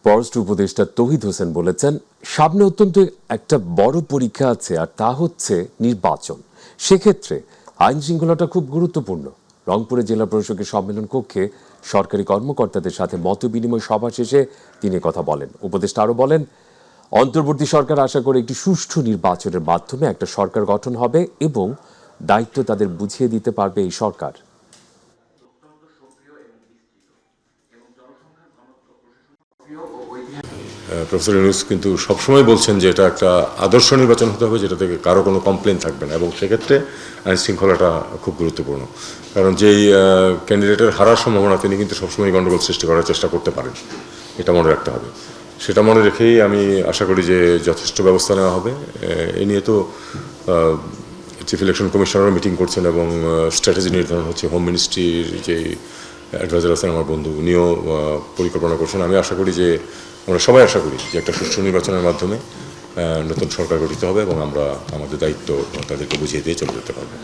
পররাষ্ট্র উপদেষ্টা তৌহিদ হোসেন বলেছেন, সামনে অত্যন্ত একটা বড় পরীক্ষা আছে, আর তা হচ্ছে নির্বাচন। সেক্ষেত্রে আইন শৃঙ্খলাটা খুব গুরুত্বপূর্ণ। রংপুরে জেলা প্রশাসকের সম্মেলন কক্ষে সরকারি কর্মকর্তাদের সাথে মত বিনিময় সভা শেষে তিনি কথা বলেন। উপদেষ্টা আরও বলেন, অন্তর্বর্তী সরকার আশা করে একটি সুষ্ঠু নির্বাচনের মাধ্যমে একটা সরকার গঠন হবে এবং দায়িত্ব তাদের বুঝিয়ে দিতে পারবে এই সরকার। প্রফেসর ইউনূস কিন্তু সবসময় বলছেন যে এটা একটা আদর্শ নির্বাচন হতে হবে, যেটা থেকে কারো কোনো কমপ্লেন থাকবে না, এবং সেক্ষেত্রে আইন শৃঙ্খলাটা খুব গুরুত্বপূর্ণ। কারণ যেই ক্যান্ডিডেটের হারার সম্ভাবনা, তিনি কিন্তু সবসময় গণ্ডগোল সৃষ্টি করার চেষ্টা করতে পারেন, এটা মনে রাখতে হবে। সেটা মনে রেখেই আমি আশা করি যে যথেষ্ট ব্যবস্থা নেওয়া হবে। এ নিয়ে তো চিফ ইলেকশন কমিশনারও মিটিং করছেন এবং স্ট্র্যাটেজি নির্ধারণ হচ্ছে। হোম মিনিস্ট্রির যে অ্যাডভাইজার আছেন আমার বন্ধু, উনিও পরিকল্পনা করছেন। আমি আশা করি যে আমরা সবাই আশা করি যে একটা সুষ্ঠু নির্বাচনের মাধ্যমে নতুন সরকার গঠিত হবে এবং আমরা আমাদের দায়িত্ব তাদেরকে বুঝিয়ে দিয়ে চলে যেতে পারবো।